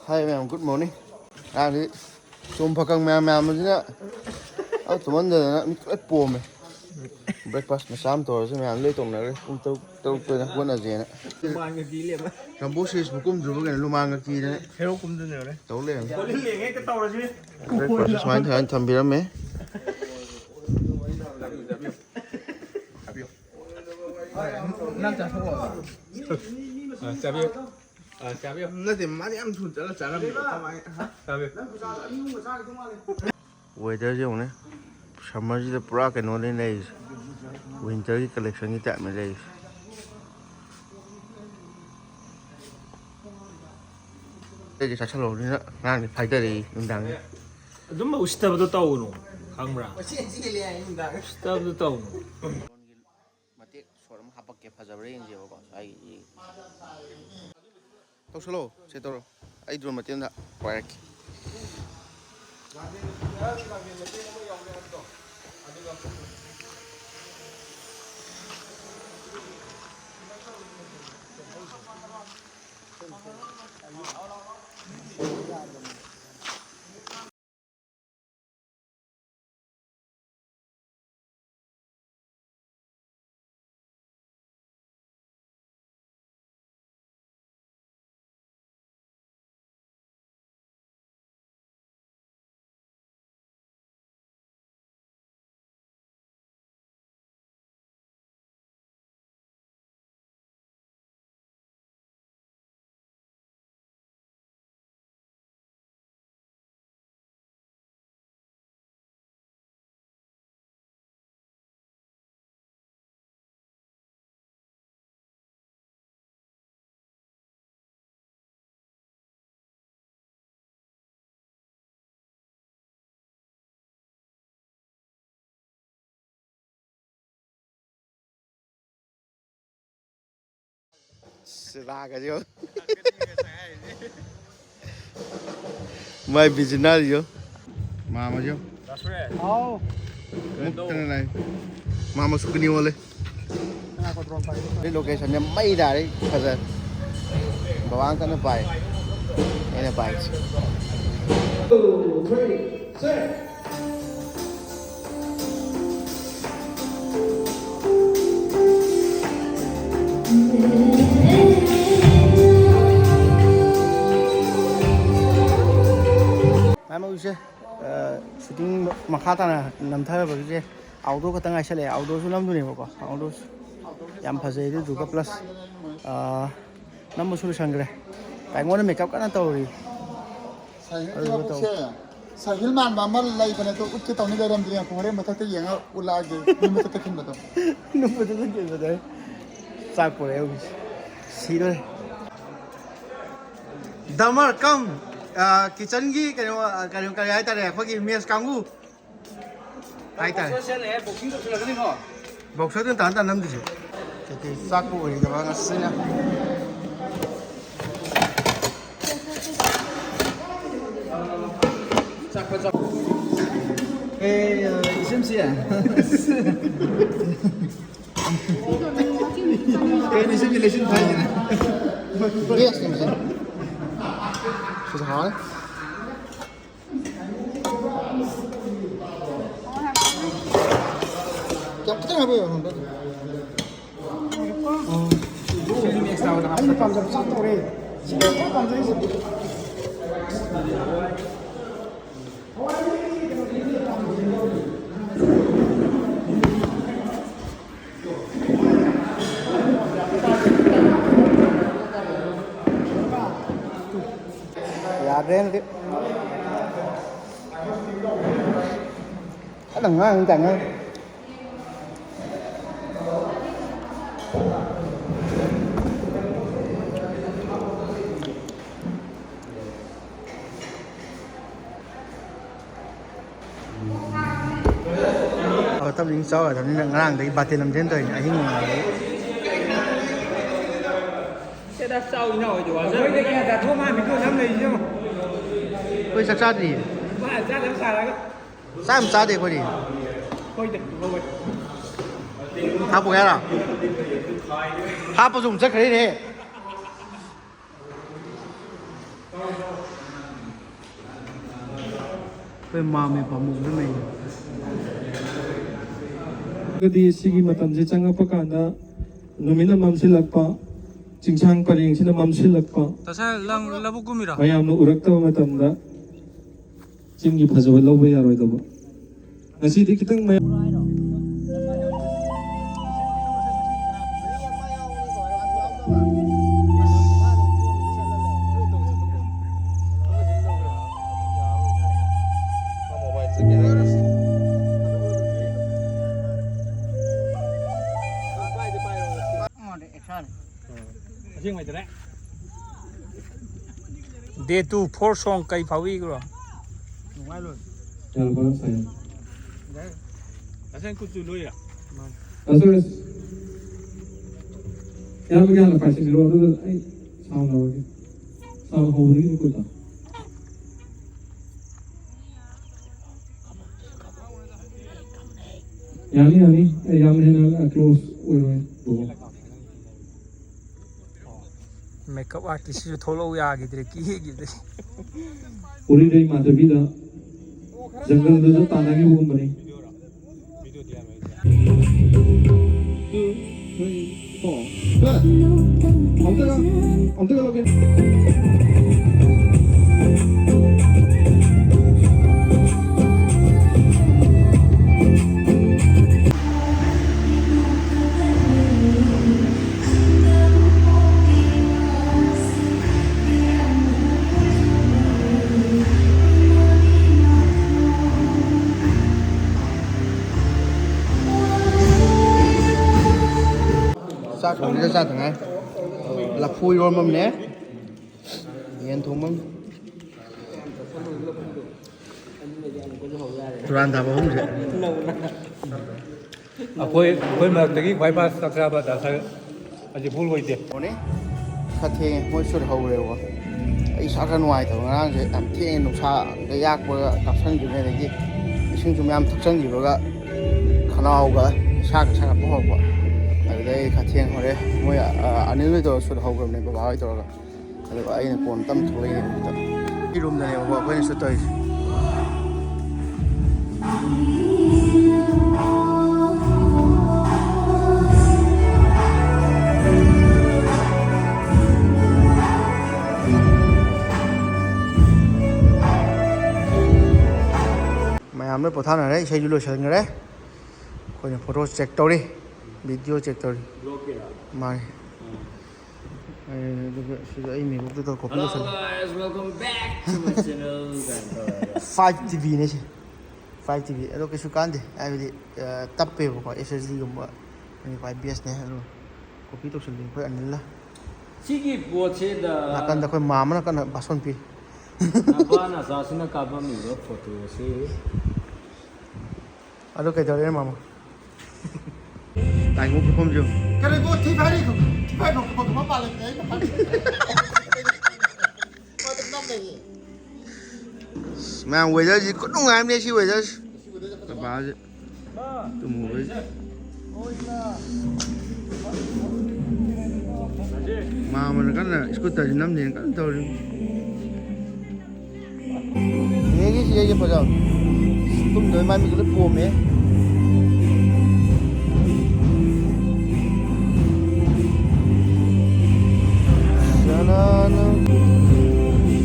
Hi ma'am, good morning. Thì chôm phật căng mèo mèo mình chứ tụi mình giờ nó ít buồn mày. Breakfast mà sáng tối rồi mèo lấy tụng này cũng tao tôi nó quên là gì nữa. Lumang cái gì liền á? Làm bố sĩ một cung rồi cái này lumang cái gì đấy. Hero cũng được đấy. Tao liền. Có liên liền cái tàu là gì? Breakfast mà anh thầm bị lắm mấy. Năm trăm không rồi. Chả biết. Chả biết. Nó thì má em thụt ra là chả làm gì không ai hả? Chả biết. Weather chứ không này. Summer chứ pura cái nó lên đây. Winter cái collection cái tại mà đây. Đây thì sao lộn đi nữa. Ngang thì phải tới đi đừng đằng. 좀 우시다부터 떠오노. 강무라. 우시다부터 떠오노. Mati suara mah apa ke fazabri yang jawab kok. Ai. Tau solo, saya tahu. Ai dulu mati ndak proyek. Seraga chứ. Mai visionario. Mama chứ. That's right. Oh. Muktan này. Mama suka ni wale. Ini locationnya mai dari Fazal. Bawang kan baik. Ini baik. 2, 3, set. Mai chứ. Shooting makata na namthai ba je. Outdoor ka tanga chale outdoor su namdu ne ba ko. Outdoor yam phasai du ka plus nam su sangre. Kai ngone makeup kana tawri. Sahilman mama lai bana to utte tawni garam diya ko hore matha te yenga ulage ni matha te kin bato No puedo entender. Saco de hoy. Sí, no. Damar, come. Kitchen gi cái ai ta để khoa gi mes kangu. Ai ta. Bọc số tiền tán năm gì. Cái saco này các bạn xem nha. Xem gì à? Cái này xem gì lấy xin thay gì này? Biết xem gì? Sao hỏi? Chắc cái nào bây giờ? Anh cầm giật sắt thôi đi. Chỉ có cầm giấy gì? Ren đi. Cái đằng ngang chẳng ơi. Tâm linh sau ở thằng này ngang đấy bà tiền làm trên đời anh hình Cái đằng sau như nào rồi rồi cái kia đã thua mai mình thua năm này chứ mà. Ôi sao sao gì? Ba ra đằng sau là Sao sao để coi đi? coi được rồi. Hấp cái nào? Hấp dùng chất cái đi. Cái mà mình bảo mùng với mình. ꯒꯗꯤ ꯁꯤꯒꯤ ꯃꯇꯝꯁꯦ ꯆꯪꯉꯛꯄ ꯀꯥꯟꯗ ꯅꯨꯃꯤꯠꯅ ꯃꯝꯁꯤꯜꯂꯛꯄ ꯆꯤꯡꯁꯥꯡ ꯄꯔꯦꯡꯁꯤꯅ ꯃꯝꯁꯤꯜꯂꯛꯄ ꯃꯌꯥꯝꯅ ꯎꯔꯛꯇꯕ ꯃꯇꯝꯗ ꯆꯤꯡꯒꯤ ꯐꯖꯕ ꯂꯧꯕ ꯌꯥꯔꯣꯏꯗꯧꯕ ꯉꯁꯤꯗꯤ ꯈꯤꯇꯪ ꯃꯌꯥꯝ Day 2 4 song cây pháo vi rồi. Ngoài luôn. ꯌꯥꯔꯕ ꯁꯥꯏ Asan kutu loya. ꯑꯁꯣꯏ ꯌꯥꯔꯕ ꯌꯥꯔꯕ ꯄꯥꯏꯁꯤꯜꯂꯣ ꯑꯗꯨꯒ ꯑꯩ ꯁꯥꯎꯟ ꯂꯧꯔꯒꯦ ꯁꯥꯎꯟ ꯍꯧꯕꯗꯒꯤ ꯀꯨꯏꯗ ꯌꯥꯅꯤ ꯌꯥꯅꯤ ꯑꯩ ꯌꯥꯝ ꯍꯦꯟꯅ ꯀ꯭ꯂꯣꯖ ꯑꯣꯏꯔꯣꯏ Makeup artist ꯁꯨ ꯊꯣꯛꯂꯛꯎ ꯌꯥꯈꯤꯗ꯭ꯔꯦ ꯀꯤꯒꯤꯗ꯭ꯔꯦ. ꯎꯔꯤꯔꯩ ꯃꯥꯙꯕꯤꯗ ꯖꯪꯒꯜꯗꯨꯗ ꯇꯥꯟꯅꯈꯤꯕꯒꯨꯝꯕꯅꯤ ꯑꯝꯇꯒ ꯂꯧꯒꯦ Chả không đi ra thằng này. Là phui rồi mầm nhé. Yên thùng mầm. Turan thả vào không chứ? Koi ma tagi koi pa sakra ba da sa aji phul hoi de. Ủa nè. Khát thèn mỗi suốt hầu đều à. Ấy sao ra ngoài thằng ngang chứ ẩm thèn nụ xa cái yak bữa cặp sân kiểu này là gì? Sinh chúng em thức sân gì bữa cái khả nào cái xa cặp bố học quá. ꯑꯗꯨꯗꯩ ꯈꯊꯦꯡ ꯍꯣꯔꯦ ꯃꯣꯏ ꯑꯅꯤꯜ ꯍꯣꯏꯗꯣ ꯁꯨꯠ ꯍꯧꯈ꯭ꯔꯕꯅꯦ ꯕꯕꯥ ꯍꯣꯏ ꯇꯧꯔꯒ ꯑꯗꯨꯒ ꯑꯩꯅ ꯀꯣꯟ ꯇꯝ ꯊꯣꯛꯂꯛꯏꯅꯦ ꯑꯗꯨꯗ ꯁꯤ ꯔꯨꯝꯗꯅꯦꯕꯀꯣ ꯑꯩꯈꯣꯏꯅ ꯁꯨꯠ ꯇꯧꯔꯤꯁꯦ ꯃꯌꯥꯝꯅ ꯄꯣꯊꯥꯅꯔꯦ ꯏꯁꯩꯁꯨ ꯂꯣꯏꯁꯤꯟꯈꯔꯦ ꯑꯩꯈꯣꯏꯅ ꯐꯣꯇꯣ ꯆꯦꯛ ꯇꯧꯔꯤ ꯚꯤꯗꯤꯑꯣ ꯆꯦꯛ ꯇꯧꯔꯤ ꯃꯥꯅꯤ ꯑꯗꯨꯒ ꯁꯤꯗ ꯑꯩ ꯃꯦꯕꯨꯛꯇꯨꯗ ꯀꯣꯄꯤ ꯇꯧꯁꯜꯂꯦ 5 TBꯅꯦ ꯁꯤ 5 TB ꯑꯗꯣ ꯀꯩꯁꯨ ꯀꯥꯟꯗꯦ ꯍꯥꯏꯕꯗꯤ ꯇꯞꯄꯦꯕꯀꯣ SSDꯒꯨꯝꯕ ꯈ꯭ꯋꯥꯏ ꯕꯦꯁꯅꯦ ꯑꯗꯣ ꯀꯣꯄꯤ ꯇꯧꯁꯜꯂꯤ ꯑꯩꯈꯣꯏ ꯑꯅꯤꯜꯅ ꯁꯤꯒꯤ ꯄꯣꯠꯁꯤꯗ ꯅꯥꯀꯟꯗ ꯑꯩꯈꯣꯏ ꯃꯥꯃꯅ ꯀꯟꯅ ꯕꯥꯁꯣꯟ ꯄꯤ ꯅꯄꯥ ꯅꯆꯥꯁꯤꯅ ꯀꯥꯞꯄꯝꯃꯤꯕ ꯐꯣꯇꯣꯁꯤ ꯑꯗꯣ ꯀꯩꯗꯧꯔꯦ ꯃꯥꯃ ꯇꯥꯏꯉꯣ ꯈꯨꯐꯝꯁꯨ 그리고 티파이로 그거 빨았네. ꯃꯌꯥꯝ ꯋꯦꯗꯔꯁꯤ ꯈꯨꯠ ꯅꯨꯡꯉꯥꯏꯕꯅꯦ ꯁꯤ ꯋꯦꯗꯔꯁꯤ ꯕꯕꯥꯁꯦ ꯇꯨꯝꯃꯨꯕꯩꯁꯦ ꯃꯥꯃꯅ ꯀꯟꯅ ꯁ꯭ꯀꯨꯇꯔꯁꯤ ꯅꯝꯗꯦꯅ ꯀꯟꯅ ꯇꯧꯔꯤ ꯅꯦꯒꯤꯁꯤ ꯑꯩꯁꯦ ꯐꯖꯕ ꯇꯨꯝꯗꯣꯏ ꯃꯥꯏ ꯃꯤꯠꯀ ꯂꯣꯏ ꯄꯣꯝꯃꯦ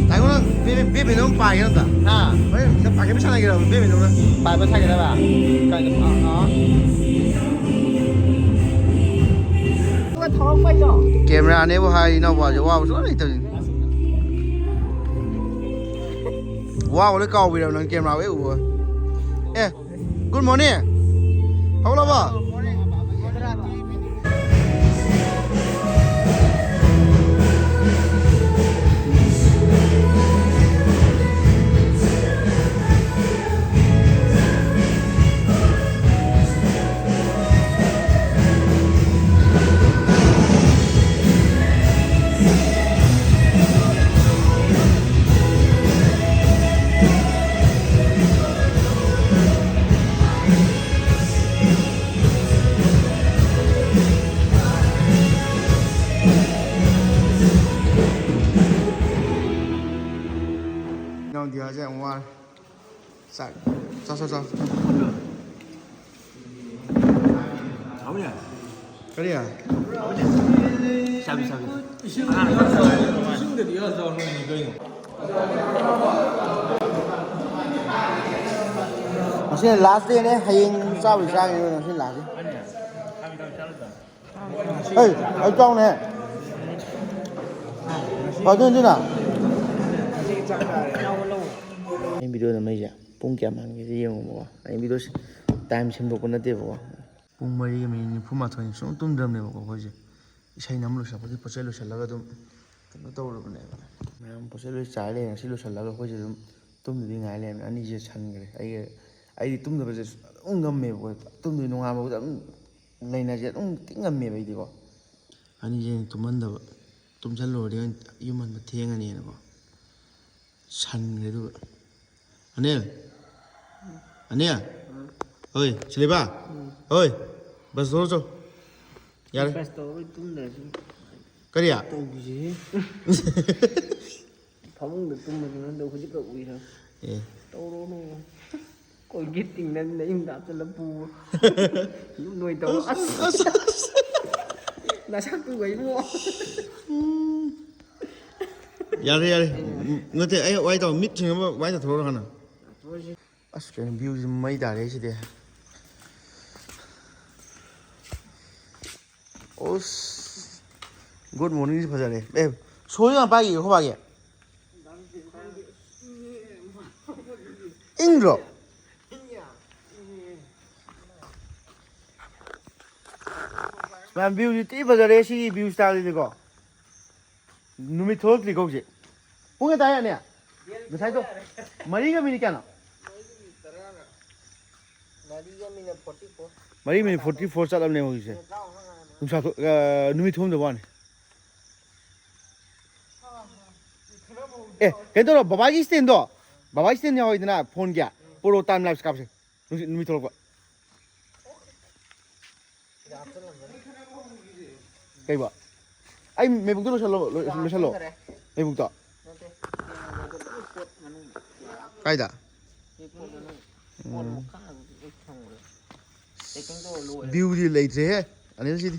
당연한 베베 너무 빠이는다. 아, 왜? 나 빠게 비싸게라고 베베 너무 빠이 사게라 봐. कैमरा आने वो हाई ना वाज वाह वो नहीं तो वाह वो ले काउ भी रहा कैमरा वे वो ए गुड मॉर्निंग हाउ लवा nào thì sẽ ngoài sạch sao không nhỉ cái gì à sao đi 근데 네가 저 이거 nó sẽ last day đấy hay sao bị sao nó sẽ last đi ê ở trong này vào trên nào anh video là mấy giờ pung kém hàng cái gì không anh video time xem được con nó tiêu vào pung mấy cái mình phun mặt thôi sống tung đâm này một cái gìใช้น้ำลุชพอที่พอใช้ลุชแล้วก็ตุ้มโตเลยเนี่ยมันพอใช้ลุชใช้เลยใช้ลุชแล้วก็พอจะตุ้มดีง่ายเลยอันนี้จะชันกันไอ้ตุ้มจะเป็นงำเมย์ว่าตุ้มดีน้องอาบอกว่าในนั้นจะติ้งงำเมย์ไปดีกว่าอันนี้จะตุ้มมันเดาตุ้มชันโลเดียวยุ่มันมาเที่ยงอันนี้นะบ่ชันเลยดูอันนี้เฮ้ยเฉลี่ยป่ะเฮ้ยบัสโตโจयार best हो तुम ने करिया तो जी phóng được tung mình nó đâu có giúp được gì đâu đâu đâu coi biết tình nên lấy đạp cho nó bù những nuôi tàu là chắc tôi vậy mua यार người ta ấy quay tàu mít chừng mà quay tàu thôi hả cái view mấy đài đấy chứ đi good morning đi phải đấy em số lượng bao nhiêu không bao nhiêu in rồi mà view gì tí bây giờ đấy xí view style đi có núi thôi thì có gì không cái tay này mình thấy đâu mấy cái mình cái nào mấy mình 44 chắc làm này một cái chúng sao núi thôm được không 에, 걔들아 바바기 스탠도 바바기 스탠드 하고 있나 폰 게. 프로 타임 랩스 값이. 누미 돌고. cái vợ anh mày bụng tôi lo salo mày bụng to cái đã view gì lấy thế anh ấy gì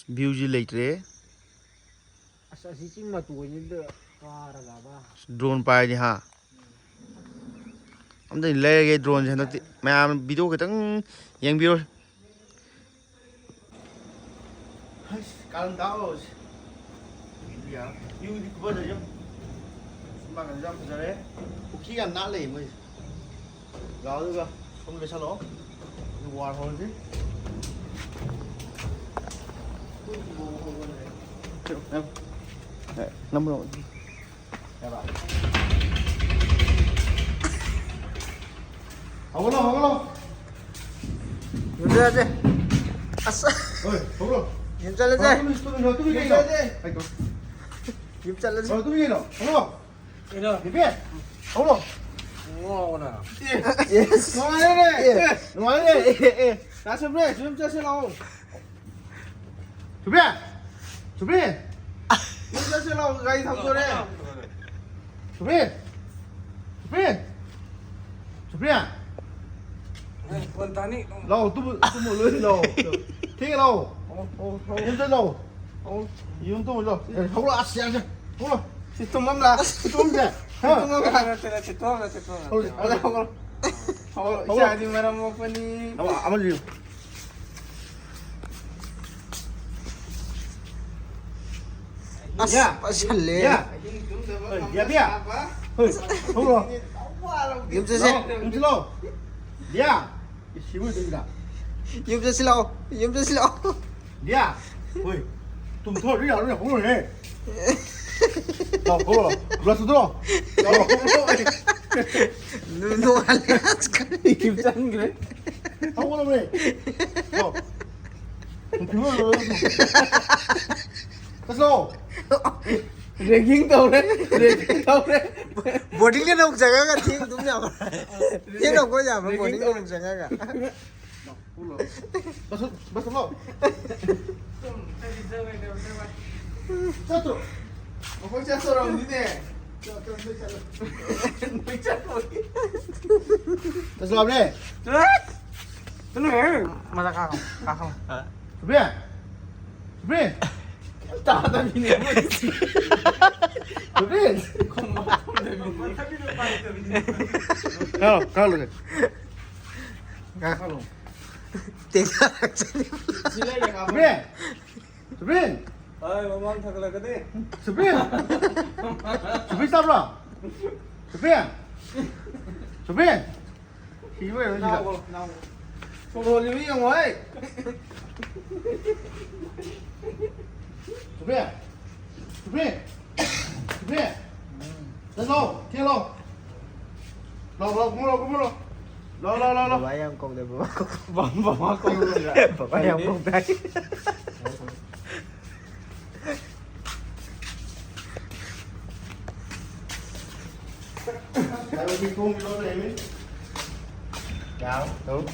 view gì lấy thế así ching mà tuổi như được qua là ba drone bay đi ha ông đây lấy cái drone cho nó mà video cái tăng yang video Kalau tahu, ya, you di kubur aja, makan jam sejarah, uki kan nak leh, mui, gaul juga, kamu bisa loh, ini war hole sih, năm rồi, ya pak, không có, udah aja, asa, oi, không có. Kiếm chân lên dê. Kiếm chân lên dê. Rồi tôi đi nào. Không đâu. Đi đâu? Đi biết. Không đâu. ngon nào Yes. Nói đi. Nói đi. Đá xem đi, chúng ta sẽ lâu. Chụp đi. Chụp đi. Chúng ta sẽ lâu gây thằng tôi đây. Chụp đi. Chụp đi. Chụp đi à? con tani Lâu tôi một lưới lâu. Thế cái lâu. Em chân đâu? Dùng tôi rồi. Không lo ăn chứ. Không lo. Thì tôi mắm là tôi mắm gì? Tôi mắm là tôi không không sao thì mà nó một phần đi ăn gì? dạ sẵn lên dạ bia không lo. kiếm cho xem kiếm cho lo. Dạ. Xíu nữa đi đã. kiếm cho slow kiếm cho slow Dia, oi, tum thor đi nào, không rồi này. Đâu, không rồi, là số đâu? nó ăn kiếm chân cái đấy Không có đâu này. Đâu, không thiếu rồi. Cái số, ranking tàu đấy boarding cái đồng chẳng cả thiên đúng nhầm thiên đồng có giảm mà boarding cái đồng chẳng cả bắt số đâu? Satu. 거기 짰어라 니네. Tao làm đi. Cái này mà ra cao không? Cao không? Chụp đi. Chụp đi. 따다니네. Chụp đi. Cao lên. Cao lên. Tiếng ra chân đi. Chụp đi. Chụp đi. Chụp đi. Chụp đi sao rồi? Chụp đi. Chụp đi. Thì vậy là gì vậy? Phục hồi như ông ấy. Chụp đi. Chụp đi. Chụp đi. Lên lâu, kia lâu. Lâu, mua lâu. Lâu. Bà em cùng đây bố. 뭐 con gì vậy? Bà em cùng đây. Tại vì con lâu này mới. Chào, đúng.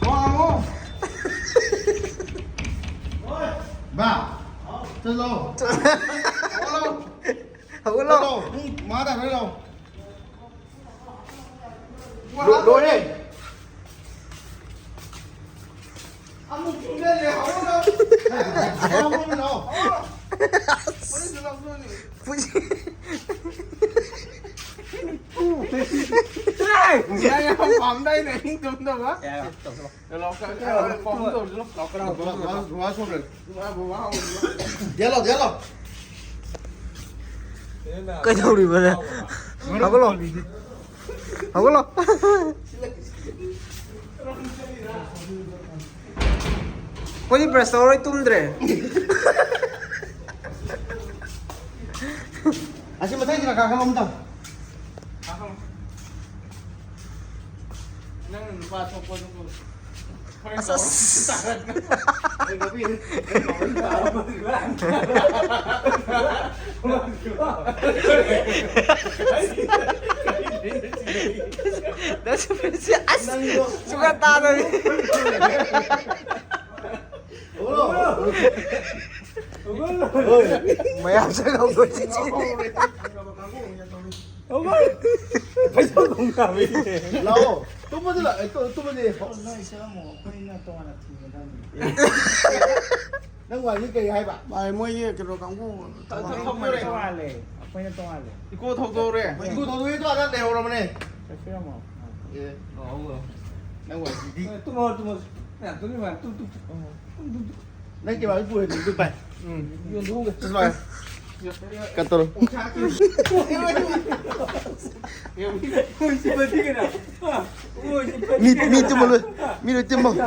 Wow. Ba. Chân lâu. Không có Lâu. lâu. Má đặt đây đâu? Đuổi đi. Ăn một chút lên để hỏng đâu. Không đâu. Đây không phẩm đây này không đâu á. Lọc cái phẩm rồi lọc cái nào. Quá xuống rồi. Đéo lâu. Cái đâu đi mà. Không có lâu. Không có lâu. Pwede presto rin tumdre. 아침 못해 지나 가까운다. 나는 봐 덮어 놓고. Asas. That's as. Suka tado. Mày sao không đuổi chị? lâu. 또 먼저 또 먼저. nó ngoài những cây hay bạn. Bài mới cái đồ cắm cô. không rồi. 이거 더 더래. 이거 너도 해도 안 한대 오라면 해. 예. nó ngoài đi. nó cái bảo vui thì tôi phải. Rất là. Cắt tôi. mi tim luôn. Mi được tim không?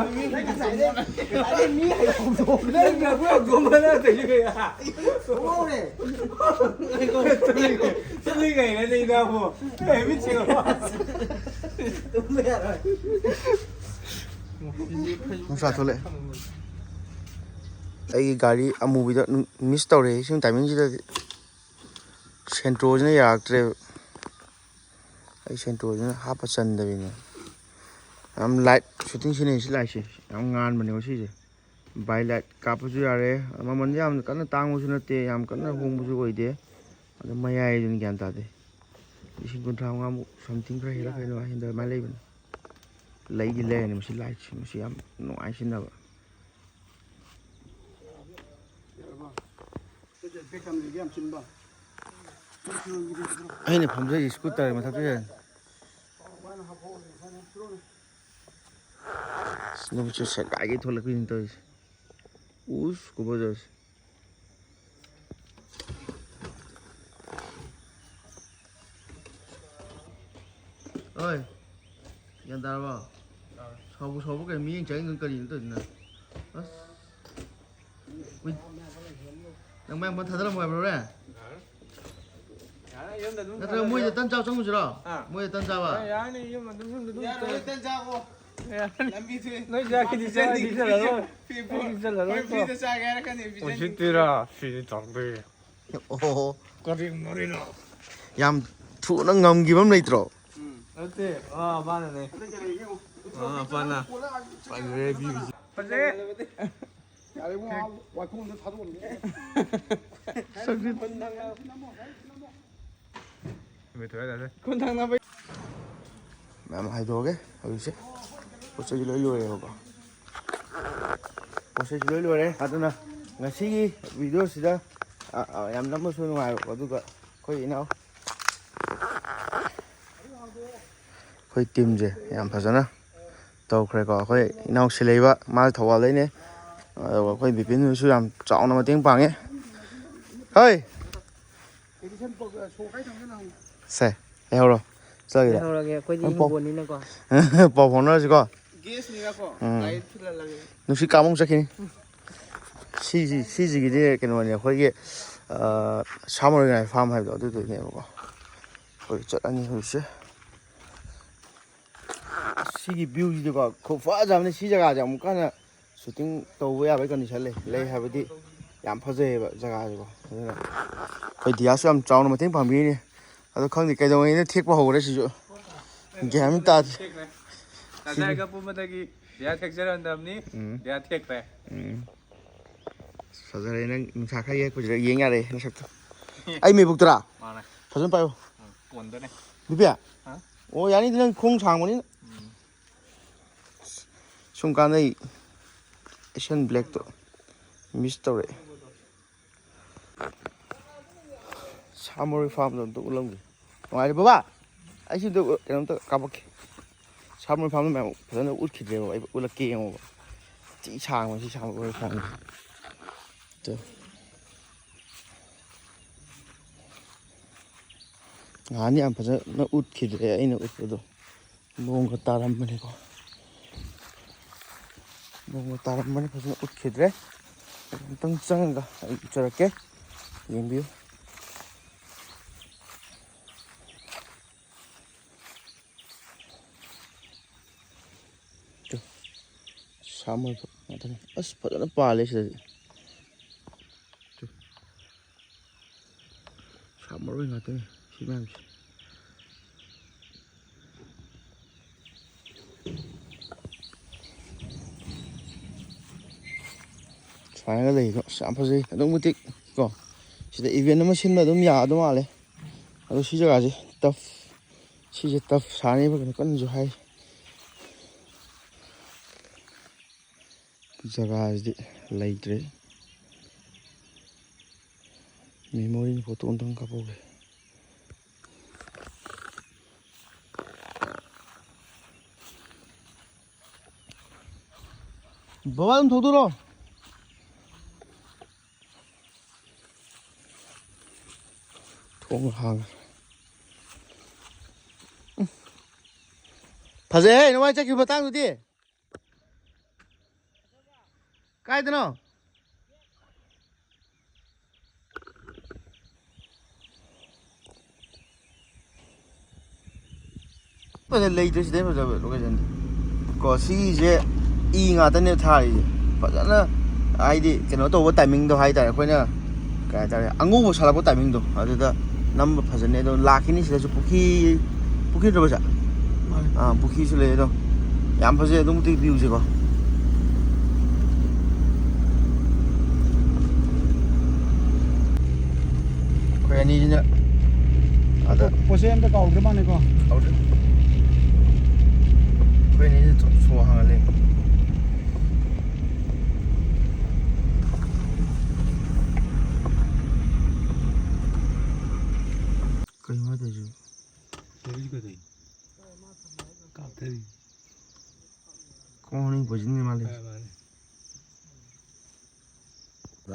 không sao thôi lệ. ꯑꯩꯒꯤ ꯒꯥꯔꯤ ꯑꯃꯨꯕꯤꯗ ꯃꯤꯁ ꯇꯧꯔꯦ ꯁꯤꯒꯤ ꯇꯥꯏꯃꯤꯡꯁꯤꯗꯗꯤ ꯁꯦꯟꯇ꯭ꯔꯣꯁꯤꯅ ꯌꯥꯔꯛꯇ꯭ꯔꯦꯕ ꯑꯩ ꯁꯦꯟꯇ꯭ꯔꯣꯁꯤꯅ ꯍꯥꯞꯄ ꯆꯟꯗꯕꯤꯅꯦ ꯌꯥꯝ light shooting ꯁꯤꯅꯦ ꯁꯤ ꯂꯥꯏꯠꯁꯦ ꯌꯥꯝ ꯉꯥꯟꯕꯅꯦꯕ ꯁꯤꯁꯦ ꯕꯥꯏ ꯂꯥꯏꯠ ꯀꯥꯞꯄꯁꯨ ꯌꯥꯔꯦ ꯃꯃꯜꯁꯦ ꯌꯥꯝ ꯀꯟꯅ ꯇꯥꯡꯕꯁꯨ ꯅꯠꯇꯦ ꯌꯥꯝ ꯀꯟꯅ ꯍꯣꯡꯕꯁꯨ ꯑꯣꯏꯗꯦ ꯑꯗꯨ ꯃꯌꯥꯏꯗꯨꯅ ꯒ꯭ꯌꯥꯟ ꯇꯥꯗꯦ 35,000ꯃꯨꯛ ꯁꯝꯊꯤꯡ ꯈꯔ ꯍꯦꯜꯂꯛ ꯀꯩꯅꯣ ꯍꯦꯟꯗ ꯑꯗꯨꯃꯥꯏꯅ ꯂꯩꯕꯅꯦ ꯂꯩꯗꯤ ꯂꯩꯔꯅꯤ ꯃꯁꯤ ꯂꯥꯏꯠꯁꯦ ꯃꯁꯤ ꯌꯥꯝ ꯅꯨꯡꯉꯥꯏ ꯁꯤꯖꯤꯟꯅꯕ ꯑꯩꯅ ꯐꯝꯖꯩ ꯁ꯭ꯀꯨꯇꯔ ꯃꯊꯛꯇ ꯅꯨꯃꯤꯠꯁꯨ ꯁꯦꯒꯥꯏꯒꯤ ꯊꯣꯛꯂꯛꯄꯤꯅꯤ ꯇꯧꯔꯤꯁꯦ ꯎꯁ ꯀꯨꯕꯖꯔꯁꯦ ơi gyan tara 서부 cái miếng cháy ngưng cái gì nữa ui đang mang con thật là mồi rồi nè nó thưa mua giờ tân trao trong chưa đó mua giờ tân trao à Nói ra cái đi ra là thôi. Đi ra là thôi. 멋있더라. 피디 정도에. 오 거림 머리로. 얌 투는 ngầm lấy trọ 어때? 아, 빠르네. 아, 빠나. 빠르네. 빠르네. ꯌꯥꯔꯦ ꯋꯥꯏꯈꯣꯡꯗ ꯊꯥꯗꯣꯛꯑꯝꯒꯦ ꯃꯌꯥꯝ ꯍꯥꯏꯗꯣꯛꯑꯒꯦ ꯍꯧꯖꯤꯛꯁꯦ ꯄꯣꯠ ꯆꯩꯁꯨ ꯂꯣꯏ ꯂꯣꯏꯔꯦꯕꯀꯣ ꯄꯣꯠ ꯆꯩꯁꯨ ꯂꯣꯏ ꯂꯣꯏꯔꯦ ꯑꯗꯨꯅ ꯉꯁꯤꯒꯤ ꯚꯤꯗꯤꯑꯣꯁꯤꯗ ꯌꯥꯝ ꯅꯝꯕꯁꯨ ꯅꯨꯡꯉꯥꯏꯕ ꯑꯗꯨꯒ ꯑꯩꯈꯣꯏ ꯏꯅꯥꯎ ꯑꯩꯈꯣই ꯇꯤꯝꯁꯦ ꯌꯥꯝ ꯐꯖꯅ ꯇꯧꯈ꯭ꯔꯦꯀꯣ ꯑꯩꯈꯣꯏ ꯏꯅꯥꯎ ꯁꯤꯂꯩꯕ ꯃꯥꯁꯨ ꯊꯧꯕꯥꯜꯗꯩꯅꯦ ꯑꯗꯨꯒ ꯑꯩꯈꯣꯏ ꯕꯤꯄꯤꯟꯗꯨꯁꯨ ꯌꯥꯝ ꯆꯥꯎꯅ ꯃꯇꯦꯡ ꯄꯥꯡꯉꯦ ꯍꯣꯏ ꯁꯦ ꯂꯩꯍꯧꯔꯣ ꯆꯠꯂꯒꯦ ꯂꯩꯍꯧꯔꯒꯦ ꯑꯩꯈꯣꯏꯗꯤ ꯍꯤꯡꯒꯣꯜꯅꯤꯅꯀꯣ ꯄꯥꯎ ꯐꯥꯎꯅꯔꯁꯤꯀꯣ ꯒꯦꯁꯅꯤꯅꯀꯣ ꯒꯥꯔꯤ ꯊꯤꯜꯍꯜꯂꯒꯦ ꯅꯨꯡꯁꯤꯠ ꯀꯥꯃꯨꯛ ꯆꯠꯈꯤꯅꯤ ꯁꯤꯁꯤꯒꯤꯗꯤ ꯀꯩꯅꯣꯅꯦ ꯑꯩꯈꯣꯏꯒꯤ ꯁꯥꯃꯔꯣꯏꯉꯥꯏ ꯐꯥꯔꯝ ꯍꯥꯏꯕꯗꯣ ꯑꯗꯨꯗꯨꯅꯦꯕꯀꯣ ꯑꯩꯈꯣꯏ ꯆꯠꯂꯅꯤ ꯍꯧꯖꯤꯛꯁꯦ ꯁꯤꯒꯤ ꯚ꯭ꯌꯨꯁꯤꯗꯤꯀꯣ ꯈꯨꯐꯖꯕꯅꯤ ꯁꯤ ꯖꯒꯥꯁꯦ ꯑꯃꯨꯛ ꯍꯟꯅ ꯁꯨꯇꯤꯡ ꯇꯧꯕ ꯌꯥꯕꯒꯤ ꯀꯟꯗꯤꯁꯟ ꯂꯩ ꯍꯥꯏꯕꯗꯤ ꯌꯥꯝ ꯐꯖꯩꯑꯕ ꯖꯒꯥꯁꯤꯀꯣ ꯑꯗꯨꯅ ꯑꯩꯈꯣꯏ ꯗꯤꯌꯥꯁꯨ ꯌꯥꯝ ꯆꯥꯎꯅ ꯃꯇꯦꯡ ꯄꯥꯡꯕꯤꯔꯤꯅꯤ ꯑꯗꯣ ꯈꯪꯗꯦ ꯀꯩꯗꯧꯉꯩꯅ ꯊꯦꯛꯄ ꯍꯧꯈ꯭ꯔꯦ ꯁꯤꯁꯨ ꯒ꯭ꯌꯥꯟ ꯑꯃ ꯇꯥꯗꯦ ꯉꯁꯥꯏꯒ ꯄꯨꯝꯕꯗꯒꯤ ꯗꯤꯌꯥ ꯊꯦꯛꯆꯔꯝꯗꯕꯅꯤ ꯗꯤꯌꯥ ꯊꯦꯛꯈ꯭ꯔꯦ ꯐꯖꯔꯦ ꯅꯪ ꯅꯨꯡꯁꯥ ꯈꯔ ꯌꯦꯛꯄꯁꯤꯗ ꯌꯦꯡ ꯌꯥꯔꯦ ꯅꯁꯛꯇꯣ ꯑꯩ ꯃꯦꯕꯨꯛꯇꯔꯥ ꯃꯥꯅꯦ ꯐꯖꯅ ꯄꯥꯏꯌꯣ ꯀꯣꯟꯗꯣꯅꯦ ꯕꯤꯄꯤꯌꯥ ꯑꯣ ꯌꯥꯅꯤꯗꯤ ꯅꯪ ꯈꯣꯡ ꯁꯥꯡꯕꯅꯤꯅ ꯁꯨꯝ ꯀꯥꯟꯗ ꯑꯩ ꯑꯦꯁꯤꯌꯥꯟ ꯕ꯭ꯂꯦꯛꯇꯣ ꯃꯤꯁ ꯇꯧꯔꯛꯑꯦ ꯁꯥꯃꯔꯣꯏ ꯐꯥꯔꯝꯗꯣ ꯑꯝꯇ ꯎꯠꯂꯝꯒꯦ ꯅꯨꯡꯉꯥꯏꯔꯦ ꯕꯕꯥ ꯑꯩ ꯁꯤꯗ ꯀꯩꯅꯣꯝꯇ ꯀꯥꯞꯄꯛꯀꯦ ꯁꯥꯃꯔꯣꯏ ꯐꯥꯔꯝꯗꯣ ꯃꯌꯥꯝ ꯐꯖꯅ ꯎꯠꯈꯤꯗ꯭ꯔꯦꯕ ꯑꯩ ꯎꯠꯂꯛꯀꯦ ꯌꯦꯡꯉꯣꯕ ꯊꯤ ꯁꯥꯡꯕ ꯁꯤ ꯁꯥꯃꯔꯣꯏ ꯐꯥꯔꯝꯗꯣ ꯉꯍꯥꯟꯗꯤ ꯌꯥꯝ ꯐꯖꯅ ꯎꯠꯈꯤꯗ꯭ꯔꯦ ꯑꯩꯅ ꯎꯠꯄꯗꯣ ꯅꯣꯡꯒ ꯇꯥꯔꯝꯕꯅꯤꯀꯣ ꯅꯣꯡꯒ ꯇꯥꯔꯝꯕꯅꯤ ꯐꯖꯅ ꯎꯠꯈꯤꯗ꯭ꯔꯦ ꯑꯃꯨꯛꯇꯪ ꯆꯪꯉꯒ ꯑꯩ ꯎꯠꯆꯔꯛꯀꯦ ꯌꯦꯡꯕꯤꯌꯨ ꯁꯥꯃꯔꯣꯏ ꯉꯥꯛꯇꯅꯤ ꯑꯁ ꯐꯖꯅ ꯄꯥꯜꯂꯦ ꯁꯤꯗꯗꯤ ꯁꯥꯃꯔꯣꯏ ꯉꯥꯛꯇꯅꯤ ꯁꯤ ꯃꯌꯥꯝꯁꯦ ꯁꯨꯃꯥꯏꯅꯒ ꯂꯩꯗꯣ ꯑꯁ ꯌꯥꯝ ꯐꯖꯩ ꯑꯗꯨꯛ ꯃꯇꯤꯛ ꯀꯣ ꯁꯤꯗ ꯏꯚꯦꯟ ꯑꯃ ꯁꯤꯟꯕ ꯑꯗꯨꯝ ꯌꯥꯗꯧ ꯃꯥꯜꯂꯦ ꯑꯗꯣ ꯁꯤ ꯖꯒꯥꯁꯦ ꯁꯤꯁꯦ ꯇꯐ ꯁꯥꯅꯦꯕ ꯀꯩꯅꯣ ꯀꯟꯅꯁꯨ ꯍꯥꯏ ꯖꯒꯥꯁꯤꯗꯤ ꯂꯩꯇ꯭ꯔꯦ ꯃꯦꯃꯣꯔꯤꯒꯤ ꯐꯣꯇꯣ ꯑꯝꯇꯪ ꯀꯥꯞꯄꯧꯒꯦ ꯕꯕꯥ ꯑꯗꯨꯝ ꯊꯧꯗꯣꯔꯣ ꯊꯣꯡ ꯍꯥꯡꯉꯦ ꯐꯖꯩꯍꯦ ꯅꯨꯡꯉꯥꯏ ꯆꯠꯈꯤꯕ ꯃꯇꯥꯡꯗꯨꯗꯤ ꯀꯥꯏꯗꯅꯣ ꯂꯩꯇ꯭ꯔꯦ ꯁꯤꯗꯩ ꯐꯖꯕ ꯂꯣꯀꯦꯁꯟꯗꯤ ꯀꯣ ꯁꯤꯒꯤꯁꯦ ꯉꯥꯛꯇꯅꯦ ꯊꯥꯔꯤꯁꯦ ꯐꯖꯅ ꯍꯥꯏꯗꯤ ꯀꯩꯅꯣ ꯇꯧꯕ ꯇꯥꯏꯃꯤꯡꯗꯣ ꯍꯥꯏꯇꯥꯔꯦ ꯑꯩꯈꯣꯏꯅ ꯀꯩ ꯍꯥꯏꯇꯥꯔꯦ ꯑꯉꯧꯕ ꯁꯥꯠꯂꯛꯄ ꯇꯥꯏꯃꯤꯡꯗꯣ ꯑꯗꯨꯗ ꯅꯝꯕ ꯐꯖꯅꯤ ꯑꯗꯣ ꯂꯥꯛꯈꯤꯅꯤ ꯁꯤꯗꯁꯨ ꯄꯨꯈ꯭ꯔꯤ ꯅꯠꯇ꯭ꯔꯕꯁꯦ ꯄꯨꯈ꯭ꯔꯤꯁꯨ ꯂꯩ ꯑꯗꯣ ꯌꯥꯝ ꯐꯖꯩ ꯑꯗꯨꯃꯛꯇꯤ ꯚ꯭ꯌꯨꯁꯦꯀꯣ ꯑꯩꯈꯣꯏ ꯑꯅꯤꯁꯤꯅ ꯑꯗ ꯄꯣꯠꯆꯩ ꯑꯝꯇ ꯀꯥꯎꯗ꯭ꯔ ꯃꯥꯜꯂꯦꯀꯣ ꯑꯩꯈꯣꯏ ꯑꯅꯤꯁꯤꯅ ꯁꯣ ꯍꯥꯡꯍꯜꯂꯦ ꯀꯩꯅꯣ ꯍꯥꯏꯗꯣꯏꯁꯨ ꯀꯣꯟꯅꯤ ꯄꯣꯖꯤꯁꯟ ꯃꯥꯜꯂꯦ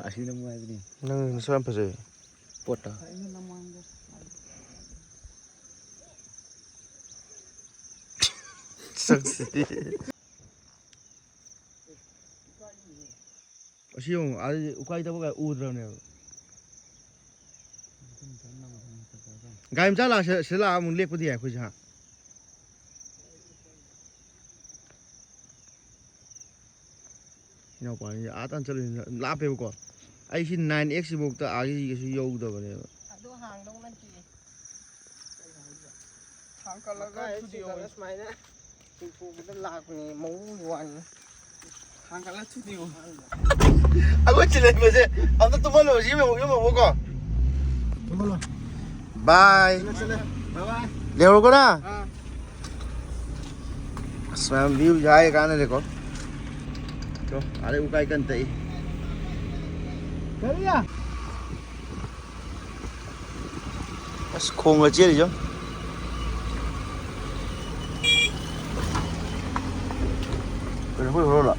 ꯑꯁꯤꯅ ꯅꯨꯡꯉꯥꯏꯕꯅꯤ ꯅꯪ ꯅꯁꯛ ꯌꯥꯝ ꯐꯖꯩ ꯄꯣꯠꯇ ꯁꯛꯁꯤꯗꯤ ꯑꯁꯤ ꯌꯦꯡꯉꯨ ꯑꯗꯨꯗꯤ ꯎꯀꯥꯏ ꯇꯕꯒ ꯎꯗ꯭ꯔꯕꯅꯦꯕ ꯒꯥꯔꯤ ꯃꯆꯥ ꯂꯥꯛ ꯁꯤꯗ ꯂꯥꯛꯑ ꯑꯃꯨꯛ ꯂꯦꯞꯄꯗꯤ ꯌꯥꯏ ꯑꯩꯈꯣꯏꯁꯦ ꯍꯥ ꯏꯅꯥꯎꯄꯥꯁꯦ ꯑꯥ ꯇꯥꯟ ꯆꯠꯂꯨꯁꯤꯅ ꯂꯥꯞꯄꯦꯕꯀꯣ ꯑꯩꯁꯤ 9X ꯁꯤꯐꯧꯇ ꯑꯥꯒꯤꯁꯨ ꯌꯧꯗꯕꯅꯦꯕ ꯑꯗꯨ ꯍꯥꯡꯗꯧ ꯅꯠꯇꯦ ꯊꯥꯡꯀꯠꯂꯒ ꯁꯨꯃꯥꯏꯅ ꯆꯤꯡꯊꯣꯛꯄꯗ ꯂꯥꯛꯄꯅꯦ ꯃꯑꯣꯡꯒꯤ ꯋꯥꯅꯤ ꯊꯥꯡꯀꯠꯂ ꯊꯨꯗꯦꯛꯎ 아고 찔레면서 아무튼 또 말로 이면 먹어. 바이. Leo ko na. Mas view jaya ka na ko. Ko, ada ukay kanta eh. Kaya. Mas khong là chia đi chứ. Rồi hôi hôi rồi.